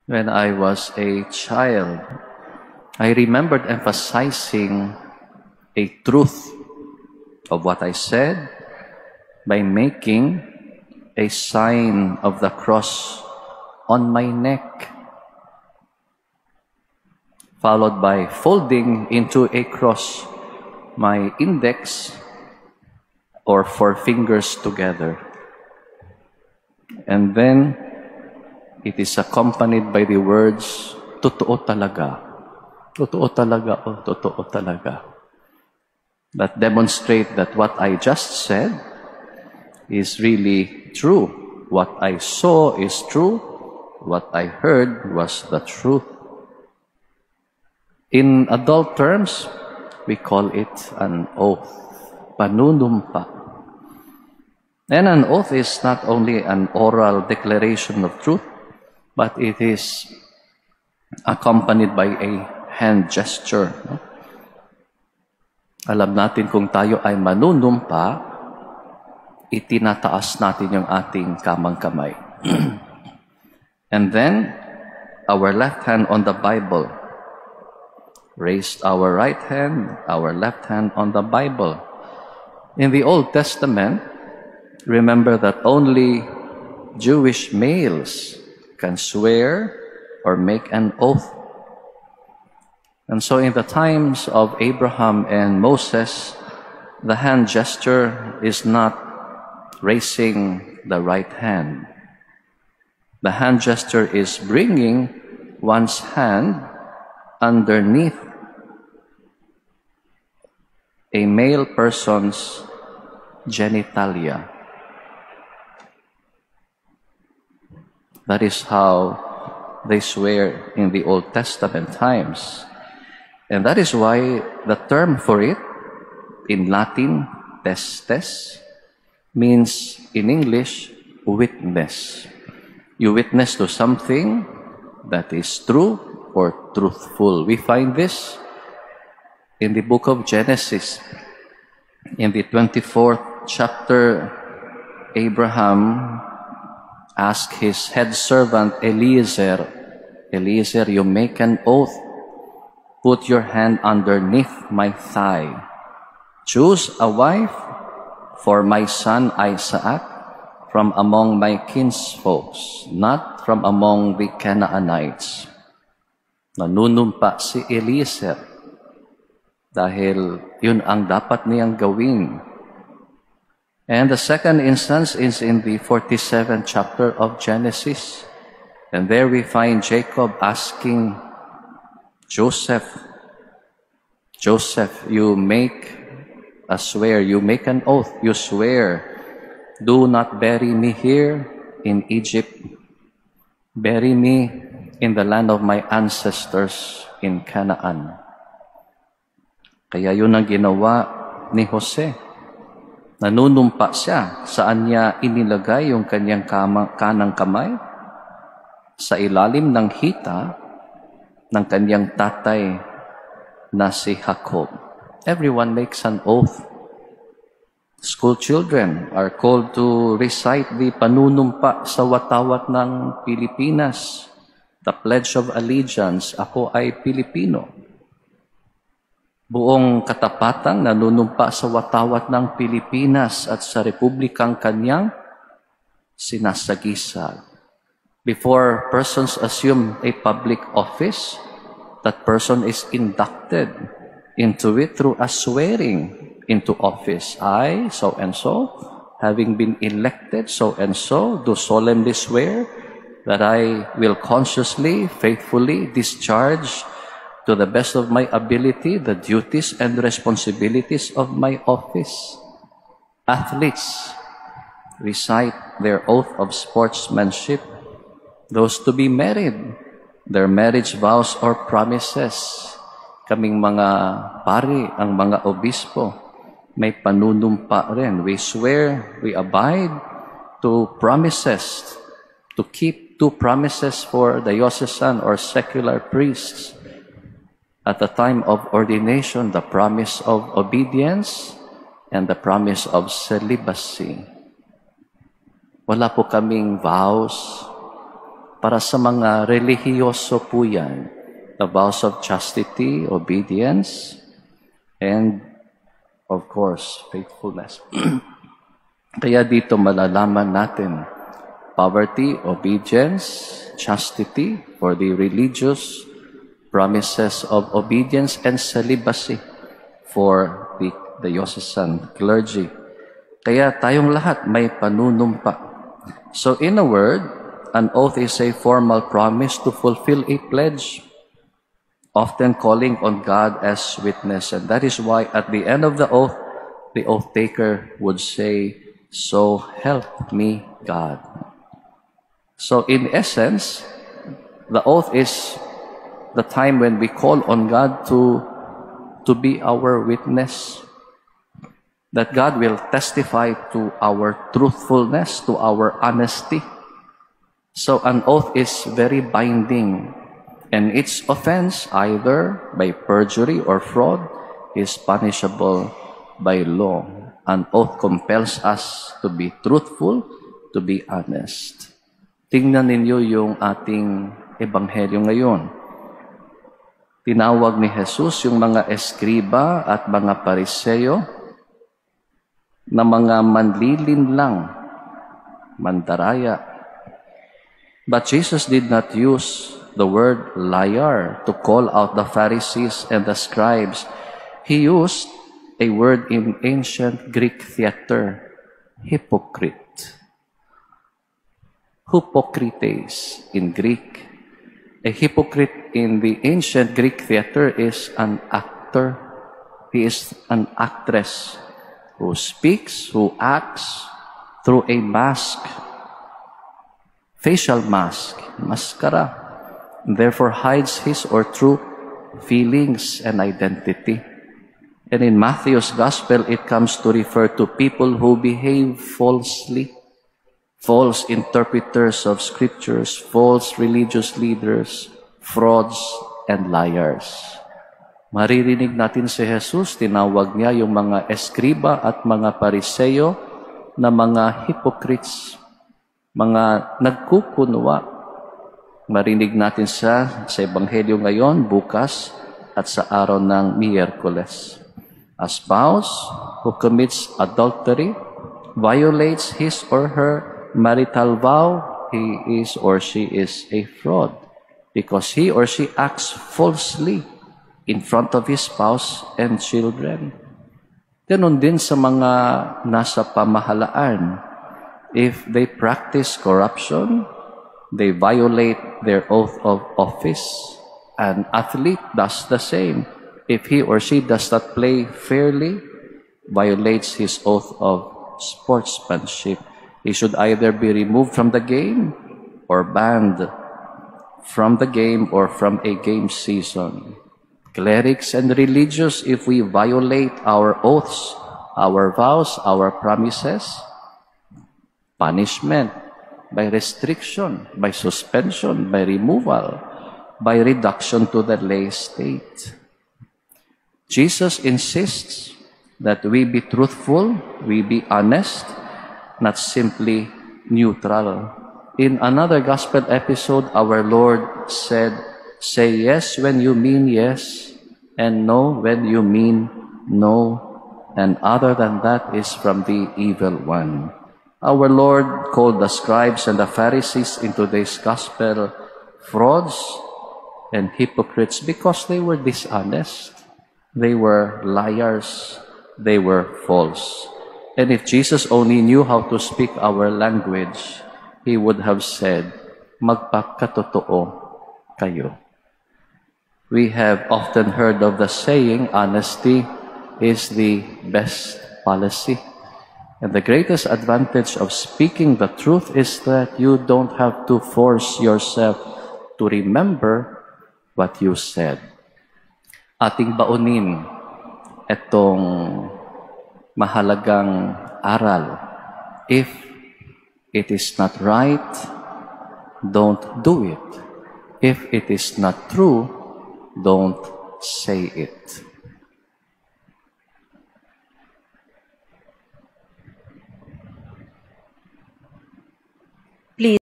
When I was a child, I remembered emphasizing a truth of what I said by making a sign of the cross on my neck, followed by folding into a cross my index or four fingers together. And then it is accompanied by the words, "Totoo talaga." Totoo talaga o totoo talaga. That demonstrate that what I just said is really true. What I saw is true. What I heard was the truth. In adult terms, we call it an oath, panunumpa. And an oath is not only an oral declaration of truth, but it is accompanied by a hand gesture. No? Alam natin kung tayo ay manunumpa, itinataas natin yung ating kamang kamay. And then, our left hand on the Bible. Raised our right hand, our left hand on the Bible. In the Old Testament, remember that only Jewish males can swear or make an oath. And so in the times of Abraham and Moses, the hand gesture is not raising the right hand. The hand gesture is bringing one's hand underneath a male person's genitalia. That is how they swear in the Old Testament times. And that is why the term for it in Latin, testes, means in English, witness. You witness to something that is true or truthful. We find this in the book of Genesis. In the 24th chapter, Abraham asked his head servant Eliezer, "Eliezer, you make an oath. Put your hand underneath my thigh. Choose a wife for my son Isaac from among my kinsfolks, not from among the Canaanites." Nanunumpa si Eliezer dahil yun ang dapat niyang gawin. And the second instance is in the 47th chapter of Genesis. And there we find Jacob asking Joseph, you make a swear, you make an oath, you swear, do not bury me here in Egypt. Bury me in the land of my ancestors in Canaan. Kaya yun ang ginawa ni Jose. Nanunumpa siya. Saan niya inilagay yung kanyang kanang kamay? Sa ilalim ng hita ng kanyang tatay na si Jacob. Everyone makes an oath. School children are called to recite the panunumpa sa watawat ng Pilipinas. The Pledge of Allegiance, ako ay Pilipino. Buong katapatang nanunumpa sa watawat ng Pilipinas at sa republikang kanyang sinasagisal. Before persons assume a public office, that person is inducted into it through a swearing into office. I, so-and-so, having been elected so-and-so, do solemnly swear that I will consciously, faithfully discharge to the best of my ability the duties and responsibilities of my office. Athletes recite their oath of sportsmanship. Those to be married, their marriage vows or promises. Kaming mga pari, ang mga obispo, may panunumpa rin. We swear, we abide to promises, to keep two promises for diocesan or secular priests. At the time of ordination, the promise of obedience and the promise of celibacy. Wala po kaming vows, Para sa mga relihiyoso po yan, the vows of chastity, obedience, and of course, faithfulness. Kaya dito malalaman natin poverty, obedience, chastity for the religious, promises of obedience and celibacy for the diocesan clergy. Kaya tayong lahat may panunumpa. So in a word, an oath is a formal promise to fulfill a pledge, often calling on God as witness. And that is why at the end of the oath taker would say, "So help me God." So in essence, the oath is the time when we call on God to be our witness, that God will testify to our truthfulness, to our honesty. So an oath is very binding, and its offense, either by perjury or fraud, is punishable by law. An oath compels us to be truthful, to be honest. Tingnan ninyo yung ating ebanghelyo ngayon. Tinawag ni Jesus yung mga eskriba at mga pariseyo na mga manlilinlang, mandaraya. But Jesus did not use the word liar to call out the Pharisees and the scribes. He used a word in ancient Greek theater, hypocrite. Hypocrites in Greek. A hypocrite in the ancient Greek theater is an actor. He is an actress who speaks, who acts through a mask, facial mask, mascara, and therefore hides his or true feelings and identity. And in Matthew's gospel, it comes to refer to people who behave falsely, false interpreters of scriptures, false religious leaders, frauds, and liars. Maririnig natin si Jesus, tinawag niya yung mga eskriba at mga pariseyo na mga hypocrites, mga nagkukunwa. Marinig natin sa Ebanghelyo ngayon, bukas, at sa araw ng Miyerkules. A spouse who commits adultery, violates his or her marital vow, he is or she is a fraud because he or she acts falsely in front of his spouse and children. Ganon din sa mga nasa pamahalaan. If they practice corruption, they violate their oath of office. An athlete does the same. If he or she does not play fairly, violates his oath of sportsmanship. He should either be removed from the game or banned from the game or from a game season. Clerics and religious, if we violate our oaths, our vows, our promises, punishment by restriction, by suspension, by removal, by reduction to the lay state. Jesus insists that we be truthful, we be honest, not simply neutral. In another gospel episode, our Lord said, "Say yes when you mean yes, and no when you mean no, and other than that is from the evil one." Our Lord called the scribes and the Pharisees into this gospel frauds and hypocrites because they were dishonest. They were liars. They were false. And if Jesus only knew how to speak our language, He would have said, "Magpakatotoo kayo." We have often heard of the saying, honesty is the best policy. And the greatest advantage of speaking the truth is that you don't have to force yourself to remember what you said. Ating baunin itong mahalagang aral. If it is not right, don't do it. If it is not true, don't say it. Please